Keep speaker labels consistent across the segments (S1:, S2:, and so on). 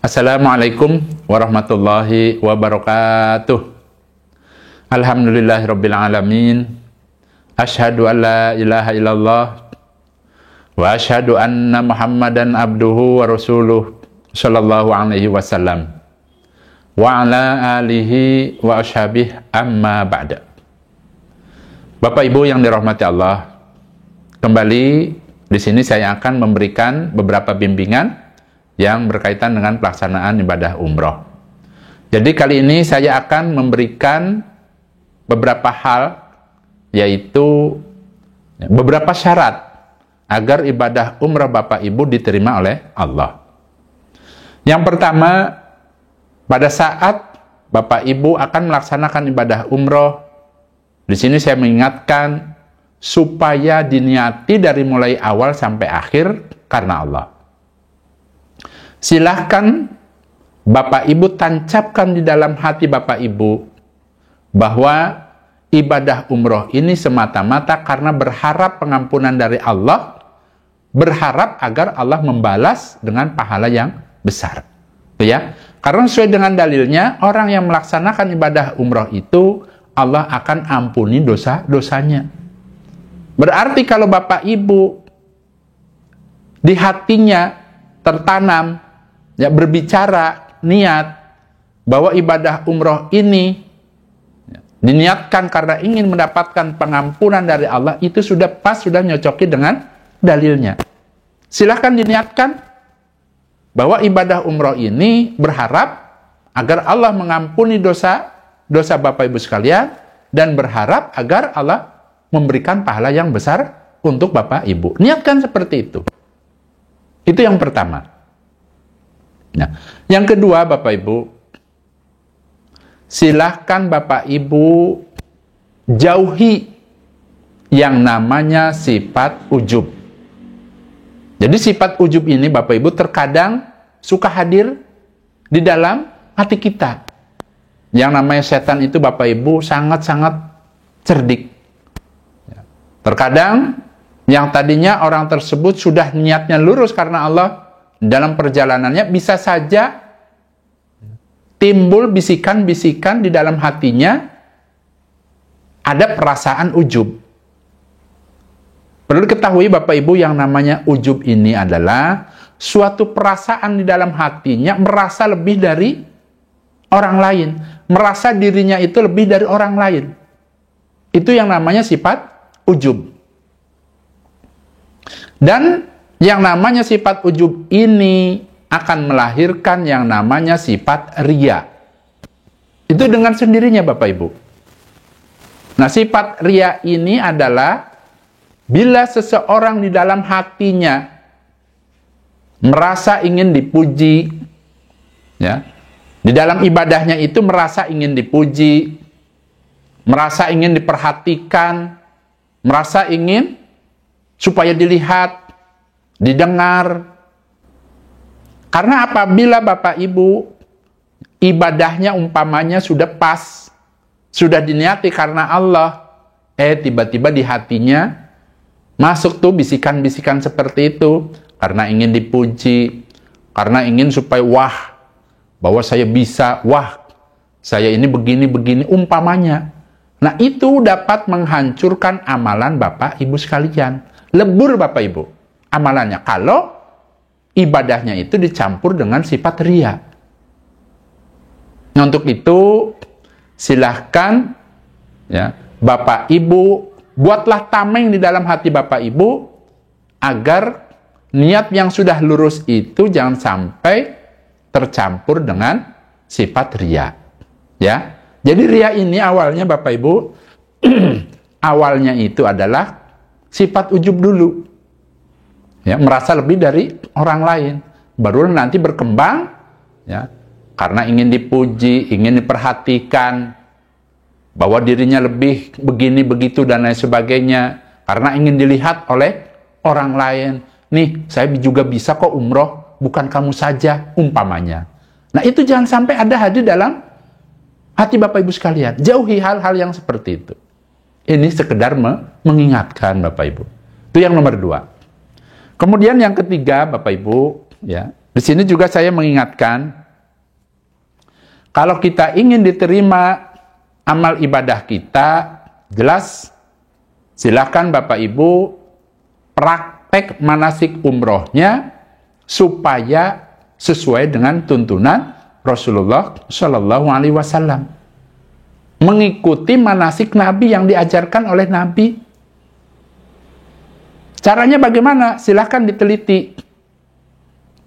S1: Assalamualaikum warahmatullahi wabarakatuh. Alhamdulillahirabbil alamin. Asyhadu an la ilaha illallah wa asyhadu anna Muhammadan abduhu wa rasuluh sallallahu alaihi wasallam wa ala alihi wa ashabihi amma ba'da. Bapak Ibu yang dirahmati Allah, kembali di sini saya akan memberikan beberapa bimbingan yang berkaitan dengan pelaksanaan ibadah umroh. Jadi kali ini saya akan memberikan beberapa hal, yaitu beberapa syarat agar ibadah umroh Bapak Ibu diterima oleh Allah. Yang pertama, pada saat Bapak Ibu akan melaksanakan ibadah umroh, di sini saya mengingatkan supaya diniati dari mulai awal sampai akhir karena Allah. Silahkan Bapak Ibu tancapkan di dalam hati Bapak Ibu bahwa ibadah umroh ini semata-mata karena berharap pengampunan dari Allah, berharap agar Allah membalas dengan pahala yang besar. Ya, karena sesuai dengan dalilnya, orang yang melaksanakan ibadah umroh itu Allah akan ampuni dosa-dosanya. Berarti kalau Bapak Ibu di hatinya tertanam, ya, berbicara niat bahwa ibadah umroh ini diniatkan karena ingin mendapatkan pengampunan dari Allah, itu sudah pas, sudah nyocoki dengan dalilnya. Silahkan diniatkan bahwa ibadah umroh ini berharap agar Allah mengampuni dosa Bapak Ibu sekalian, dan berharap agar Allah memberikan pahala yang besar untuk Bapak Ibu. Niatkan seperti itu. Itu yang pertama. Nah, yang kedua Bapak Ibu, silahkan Bapak Ibu jauhi yang namanya sifat ujub. Jadi sifat ujub ini Bapak Ibu terkadang suka hadir di dalam hati kita. Yang namanya setan itu Bapak Ibu sangat-sangat cerdik. Terkadang yang tadinya orang tersebut sudah niatnya lurus karena Allah, dalam perjalanannya bisa saja timbul bisikan-bisikan di dalam hatinya, ada perasaan ujub. Perlu diketahui Bapak Ibu, yang namanya ujub ini adalah suatu perasaan di dalam hatinya merasa lebih dari orang lain, merasa dirinya itu lebih dari orang lain. Itu yang namanya sifat ujub. Dan yang namanya sifat ujub ini akan melahirkan yang namanya sifat riya. Itu dengan sendirinya Bapak Ibu. Nah, sifat riya ini adalah bila seseorang di dalam hatinya merasa ingin dipuji, ya, di dalam ibadahnya itu merasa ingin dipuji, merasa ingin diperhatikan, merasa ingin supaya dilihat, didengar. Karena apabila Bapak Ibu ibadahnya umpamanya sudah pas, sudah diniati karena Allah, tiba-tiba di hatinya masuk tuh bisikan-bisikan seperti itu, karena ingin dipuji, karena ingin supaya wah, bahwa saya bisa, wah, saya ini begini-begini umpamanya. Nah, itu dapat menghancurkan amalan Bapak Ibu sekalian. Lebur Bapak Ibu amalannya kalau ibadahnya itu dicampur dengan sifat riya. Nah, untuk itu silahkan, ya, Bapak Ibu buatlah tameng di dalam hati Bapak Ibu agar niat yang sudah lurus itu jangan sampai tercampur dengan sifat riya. Ya. Jadi riya ini awalnya Bapak Ibu awalnya itu adalah sifat ujub dulu. Ya, merasa lebih dari orang lain, baru nanti berkembang, ya, karena ingin dipuji, ingin diperhatikan, bahwa dirinya lebih begini begitu dan lain sebagainya, karena ingin dilihat oleh orang lain. Nih, saya juga bisa kok umroh, bukan kamu saja umpamanya. Nah, itu jangan sampai ada hadir dalam hati Bapak Ibu sekalian. Jauhi hal-hal yang seperti itu. Ini sekedar mengingatkan Bapak Ibu. Itu yang nomor 2. Kemudian yang ketiga Bapak Ibu, ya, Di sini juga saya mengingatkan, kalau kita ingin diterima amal ibadah kita, jelas silakan Bapak Ibu praktek manasik umrohnya supaya sesuai dengan tuntunan Rasulullah Shallallahu Alaihi Wasallam, mengikuti manasik Nabi yang diajarkan oleh Nabi. Caranya bagaimana? Silakan diteliti.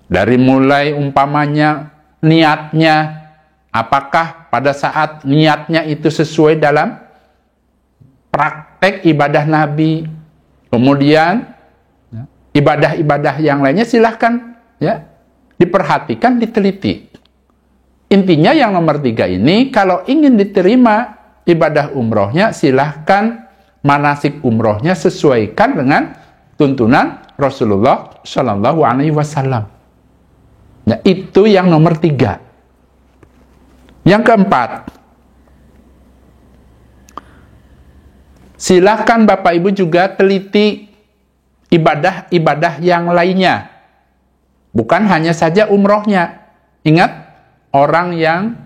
S1: Dari mulai umpamanya niatnya, apakah pada saat niatnya itu sesuai dalam praktek ibadah Nabi. Kemudian ibadah-ibadah yang lainnya silahkan ya diperhatikan, diteliti. Intinya yang nomor 3 ini, kalau ingin diterima ibadah umrohnya, silahkan manasik umrohnya sesuaikan dengan tuntunan Rasulullah Shallallahu Alaihi Wasallam. Nah, itu yang nomor 3. Yang keempat, silahkan Bapak Ibu juga teliti ibadah-ibadah yang lainnya. Bukan hanya saja umrohnya. Ingat, orang yang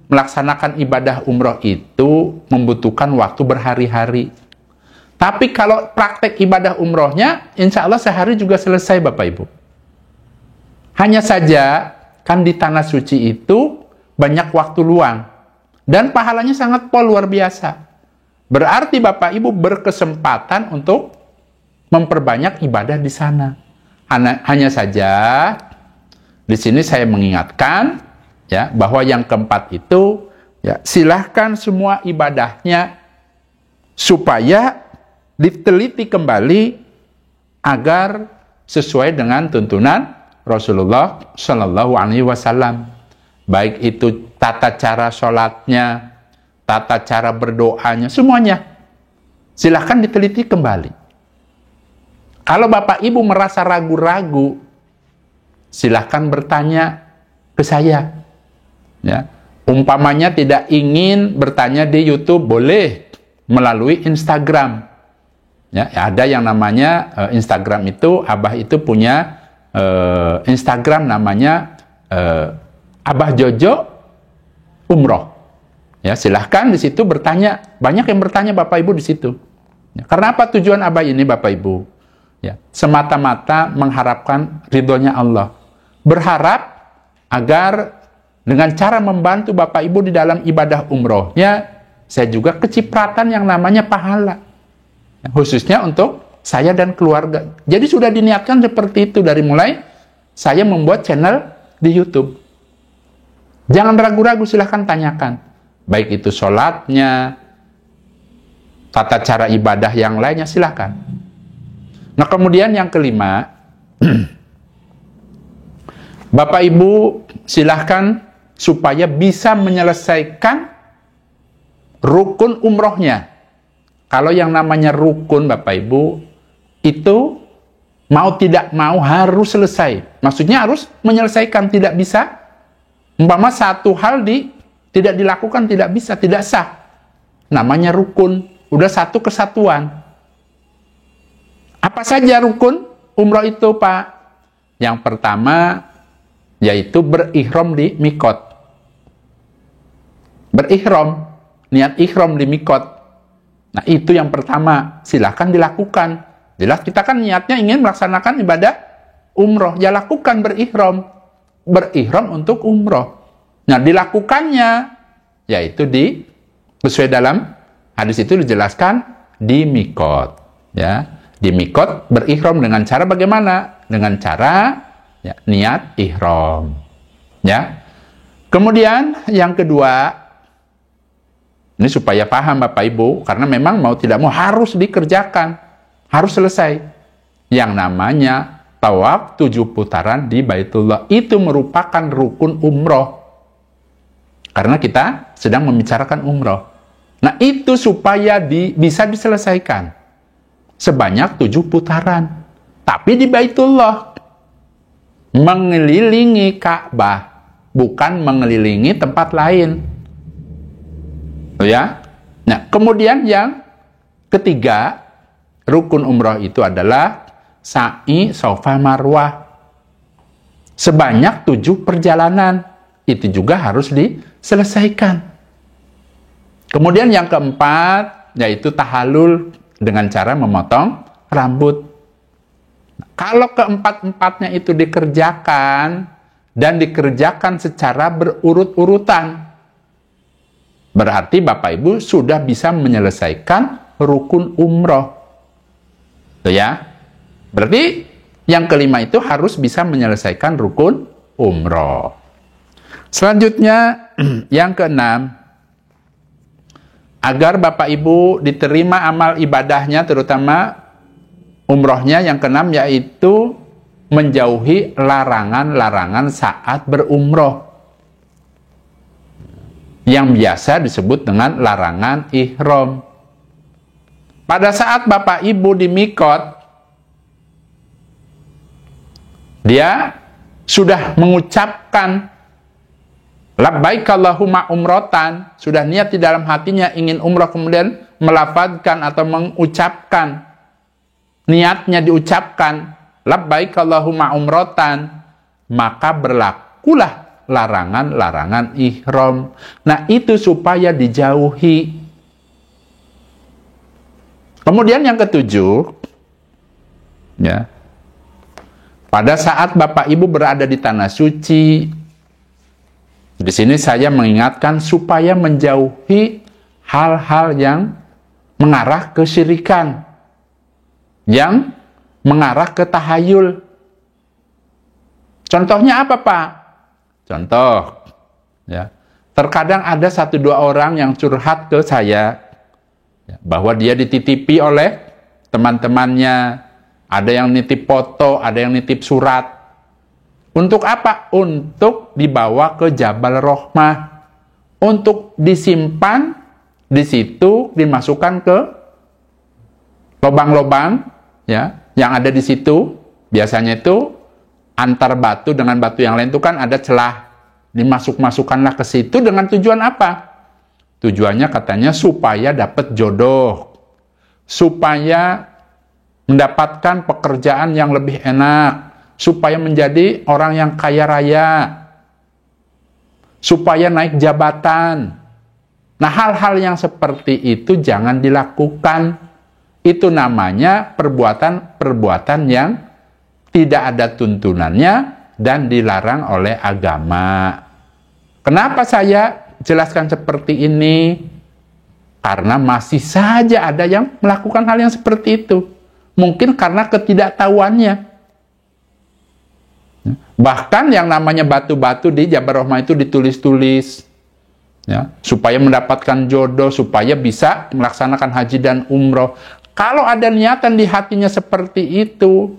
S1: melaksanakan ibadah umroh itu membutuhkan waktu berhari-hari. Tapi kalau praktek ibadah umrohnya, insya Allah sehari juga selesai Bapak Ibu. Hanya saja, kan di tanah suci itu banyak waktu luang. Dan pahalanya sangat luar biasa. Berarti Bapak Ibu berkesempatan untuk memperbanyak ibadah di sana. Hanya saja, di sini saya mengingatkan, ya, bahwa yang keempat itu, ya, silahkan semua ibadahnya supaya diteliti kembali agar sesuai dengan tuntunan Rasulullah Shallallahu Alaihi Wasallam. Baik itu tata cara sholatnya, tata cara berdoanya, semuanya. Silahkan diteliti kembali. Kalau Bapak Ibu merasa ragu-ragu, silahkan bertanya ke saya. Ya, umpamanya tidak ingin bertanya di YouTube, boleh melalui Instagram. Ya, ada yang namanya Instagram itu, Abah itu punya Instagram namanya Abah Jojo Umroh. Ya, silahkan di situ bertanya. Banyak yang bertanya Bapak Ibu di situ. Ya, karena apa tujuan Abah ini Bapak Ibu? Ya, semata-mata mengharapkan ridhonya Allah. Berharap agar dengan cara membantu Bapak Ibu di dalam ibadah umrohnya, saya juga kecipratan yang namanya pahala. Ya, khususnya untuk saya dan keluarga. Jadi sudah diniatkan seperti itu dari mulai saya membuat channel di YouTube. Jangan ragu-ragu, silahkan tanyakan. Baik itu sholatnya, tata cara ibadah yang lainnya, silahkan. Nah, kemudian yang kelima, Bapak Ibu silahkan supaya bisa menyelesaikan rukun umrohnya. Kalau yang namanya rukun Bapak Ibu, itu mau tidak mau harus selesai. Maksudnya harus menyelesaikan, tidak bisa. Umpama satu hal tidak dilakukan, tidak bisa, tidak sah. Namanya rukun, udah satu kesatuan. Apa saja rukun umroh itu, Pak? Yang pertama, yaitu berihram di mikot. Berihram, niat ihram di mikot. Nah, itu yang pertama, silahkan dilakukan. Jelas kita kan niatnya ingin melaksanakan ibadah umroh, ya lakukan berihram. Berihram untuk umroh. Nah, dilakukannya, yaitu sesuai dalam hadis itu dijelaskan di mikot. Ya, di mikot berihram dengan cara bagaimana? Dengan cara ya, niat ihram. Ya. Kemudian yang kedua, ini supaya paham Bapak Ibu, karena memang mau tidak mau harus dikerjakan. Harus selesai. Yang namanya tawaf 7 putaran di Baitullah. Itu merupakan rukun umroh. Karena kita sedang membicarakan umroh. Nah, itu supaya bisa diselesaikan. Sebanyak 7 putaran. Tapi di Baitullah. Mengelilingi Ka'bah. Bukan mengelilingi tempat lain. Ya. Nah, kemudian yang ketiga, rukun umroh itu adalah sa'i Safa Marwah. sebanyak 7 perjalanan. Itu juga harus diselesaikan. Kemudian yang keempat, yaitu tahallul dengan cara memotong rambut. Kalau keempat-empatnya itu dikerjakan, dan dikerjakan secara berurut-urutan, berarti Bapak Ibu sudah bisa menyelesaikan rukun umroh. Tuh ya. Berarti yang kelima itu harus bisa menyelesaikan rukun umroh. Selanjutnya, yang keenam, agar Bapak Ibu diterima amal ibadahnya, terutama umrohnya, yang keenam yaitu menjauhi larangan-larangan saat berumroh, yang biasa disebut dengan larangan ihram. Pada saat Bapak Ibu di mikot, dia sudah mengucapkan labbaik Allahumma umrotan, sudah niat di dalam hatinya ingin umroh, kemudian melafadzkan atau mengucapkan, niatnya diucapkan labbaik Allahumma umrotan, maka berlakulah larangan-larangan ihram. Nah, itu supaya dijauhi. Kemudian yang ketujuh, ya, pada saat Bapak Ibu berada di tanah suci, di sini saya mengingatkan supaya menjauhi hal-hal yang mengarah ke syirikan, yang mengarah ke tahayul. Contohnya apa, Pak? Contoh, ya, terkadang ada 1-2 orang yang curhat ke saya, ya, bahwa dia dititipi oleh teman-temannya, ada yang nitip foto, ada yang nitip surat. Untuk apa? Untuk dibawa ke Jabal Rohmah, untuk disimpan di situ, dimasukkan ke lubang-lubang, ya, yang ada di situ. Biasanya itu antar batu dengan batu yang lain itu kan ada celah, dimasukkanlah ke situ dengan tujuan apa? Tujuannya katanya supaya dapat jodoh, supaya mendapatkan pekerjaan yang lebih enak, supaya menjadi orang yang kaya raya, supaya naik jabatan. Nah, hal-hal yang seperti itu jangan dilakukan. Itu namanya perbuatan-perbuatan yang tidak ada tuntunannya dan dilarang oleh agama. Kenapa saya jelaskan seperti ini? Karena masih saja ada yang melakukan hal yang seperti itu. Mungkin karena ketidaktahuannya. Bahkan yang namanya batu-batu di Jabal Rohmah itu ditulis-tulis, ya, supaya mendapatkan jodoh, supaya bisa melaksanakan haji dan umroh. Kalau ada niatan di hatinya seperti itu,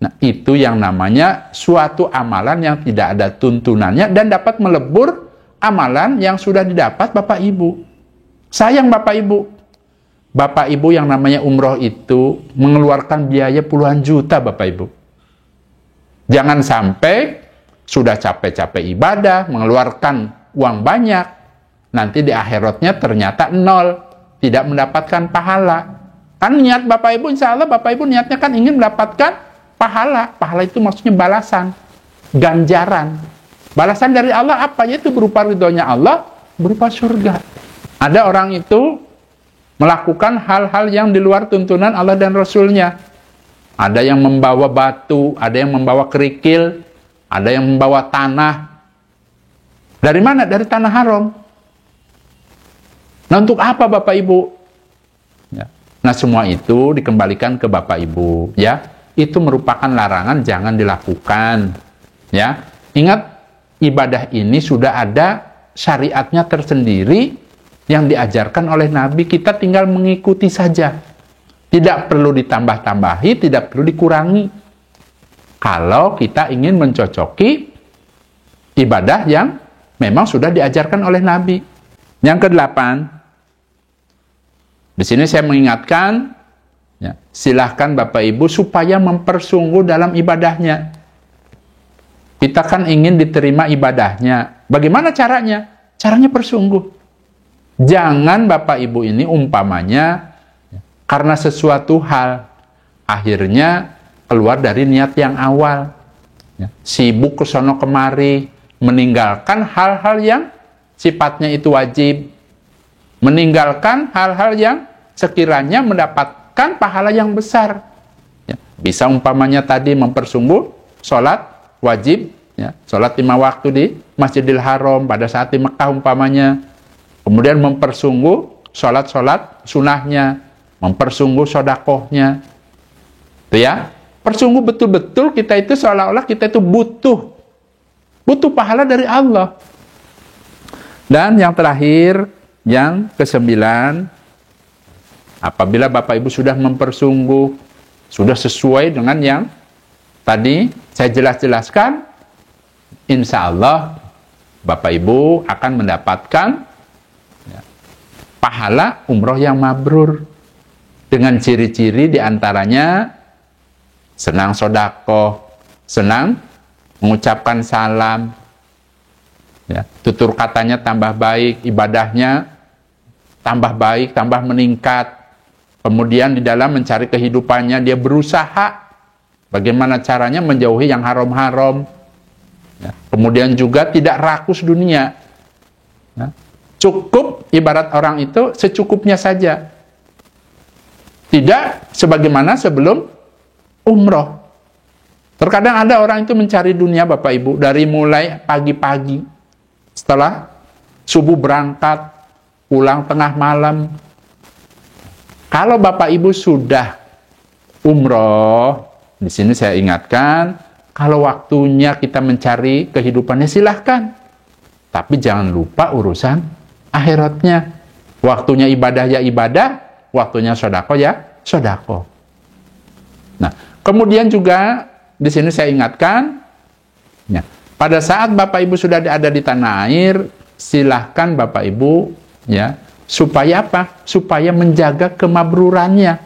S1: nah itu yang namanya suatu amalan yang tidak ada tuntunannya dan dapat melebur amalan yang sudah didapat Bapak Ibu. Sayang Bapak Ibu. Bapak Ibu yang namanya umroh itu mengeluarkan biaya puluhan juta Bapak Ibu. Jangan sampai sudah capek-capek ibadah, mengeluarkan uang banyak, nanti di akhiratnya ternyata nol, tidak mendapatkan pahala. Kan niat Bapak Ibu, insya Allah Bapak Ibu niatnya kan ingin mendapatkan pahala. Pahala itu maksudnya balasan, ganjaran. Balasan dari Allah apa? Yaitu berupa ridhonya Allah, berupa surga. Ada orang itu melakukan hal-hal yang di luar tuntunan Allah dan Rasulnya. Ada yang membawa batu, ada yang membawa kerikil, ada yang membawa tanah. Dari mana? Dari tanah haram. Nah, untuk apa Bapak Ibu? Ya. Nah, semua itu dikembalikan ke Bapak Ibu, ya. Itu merupakan larangan, jangan dilakukan. Ya. Ingat, ibadah ini sudah ada syariatnya tersendiri yang diajarkan oleh Nabi, kita tinggal mengikuti saja. Tidak perlu ditambah-tambahi, tidak perlu dikurangi. Kalau kita ingin mencocoki ibadah yang memang sudah diajarkan oleh Nabi. Yang kedelapan, di sini saya mengingatkan, ya, silahkan Bapak Ibu supaya mempersungguh dalam ibadahnya. Kita kan ingin diterima ibadahnya. Bagaimana caranya? Caranya bersungguh. Jangan Bapak Ibu ini umpamanya karena sesuatu hal akhirnya keluar dari niat yang awal. ya, sibuk ke sono kemari, meninggalkan hal-hal yang sifatnya itu wajib, meninggalkan hal-hal yang sekiranya mendapatkan pahala yang besar. Ya, bisa umpamanya tadi mempersungguh sholat wajib, ya, sholat 5 waktu di Masjidil Haram pada saat di Mekah umpamanya, kemudian mempersungguh sholat-sholat sunahnya, mempersungguh sodakohnya, itu ya, persungguh betul-betul kita itu seolah-olah kita itu butuh pahala dari Allah. Dan yang terakhir, yang ke-9, apabila Bapak Ibu sudah mempersungguh, sudah sesuai dengan yang tadi saya jelaskan, insya Allah Bapak Ibu akan mendapatkan ya, pahala umroh yang mabrur dengan ciri-ciri diantaranya senang sodakoh, senang mengucapkan salam, ya, tutur katanya tambah baik, ibadahnya tambah baik, tambah meningkat. Kemudian di dalam mencari kehidupannya dia berusaha bagaimana caranya menjauhi yang haram-haram. Ya. Kemudian juga tidak rakus dunia. Ya. Cukup ibarat orang itu secukupnya saja. Tidak sebagaimana sebelum umroh. Terkadang ada orang itu mencari dunia Bapak Ibu dari mulai pagi-pagi, setelah subuh berangkat, pulang tengah malam. Kalau Bapak Ibu sudah umroh, di sini saya ingatkan, kalau waktunya kita mencari kehidupannya silahkan. Tapi jangan lupa urusan akhiratnya. Waktunya ibadah ya ibadah, waktunya sodako ya sodako. Nah, kemudian juga di sini saya ingatkan, ya, pada saat Bapak Ibu sudah ada di tanah air, silahkan Bapak Ibu, ya, supaya apa? Supaya menjaga kemabrurannya.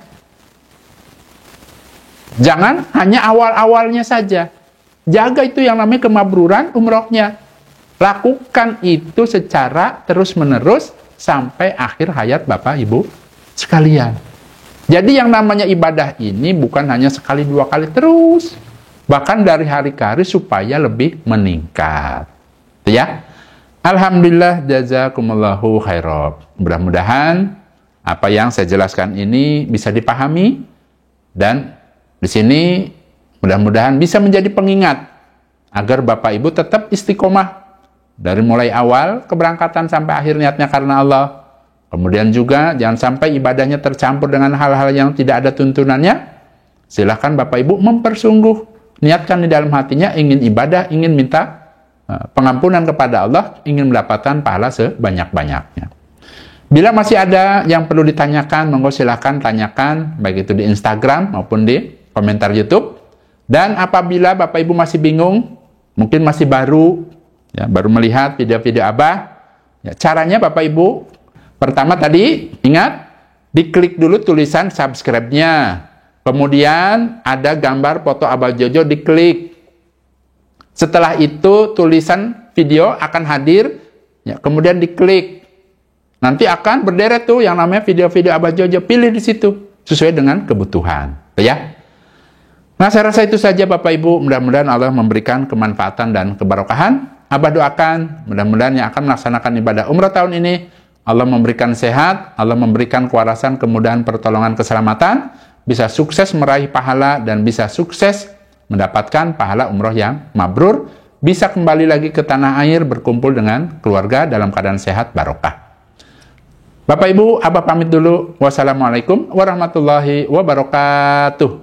S1: Jangan hanya awal-awalnya saja. Jaga itu yang namanya kemabruran umrohnya. Lakukan itu secara terus-menerus sampai akhir hayat Bapak Ibu sekalian. Jadi yang namanya ibadah ini bukan hanya sekali dua kali terus. Bahkan dari hari ke hari supaya lebih meningkat. Ya. Alhamdulillah, jazakumullahu khairan. Mudah-mudahan apa yang saya jelaskan ini bisa dipahami dan di sini mudah-mudahan bisa menjadi pengingat agar Bapak Ibu tetap istiqomah dari mulai awal keberangkatan sampai akhir niatnya karena Allah. Kemudian juga jangan sampai ibadahnya tercampur dengan hal-hal yang tidak ada tuntunannya. Silahkan Bapak Ibu mempersungguh, niatkan di dalam hatinya ingin ibadah, ingin minta pengampunan kepada Allah, ingin mendapatkan pahala sebanyak-banyaknya. Bila masih ada yang perlu ditanyakan, monggo silahkan tanyakan, baik itu di Instagram maupun di komentar YouTube. Dan apabila Bapak Ibu masih bingung, mungkin masih baru, ya, baru melihat video-video Abah, ya, caranya Bapak Ibu, pertama tadi, ingat, diklik dulu tulisan subscribe-nya. Kemudian ada gambar foto Abah Jojo, diklik. Setelah itu tulisan video akan hadir, ya, kemudian diklik. Nanti akan berderet tuh yang namanya video-video Abah Jojo, pilih di situ sesuai dengan kebutuhan, ya. Nah, saya rasa itu saja Bapak Ibu. Mudah-mudahan Allah memberikan kemanfaatan dan keberkahan. Abah doakan mudah-mudahan yang akan melaksanakan ibadah umrah tahun ini Allah memberikan sehat, Allah memberikan kewarasan, kemudahan, pertolongan, keselamatan, bisa sukses meraih pahala dan bisa sukses mendapatkan pahala umroh yang mabrur, bisa kembali lagi ke tanah air berkumpul dengan keluarga dalam keadaan sehat barokah. Bapak Ibu, Abah pamit dulu. Wassalamualaikum warahmatullahi wabarakatuh.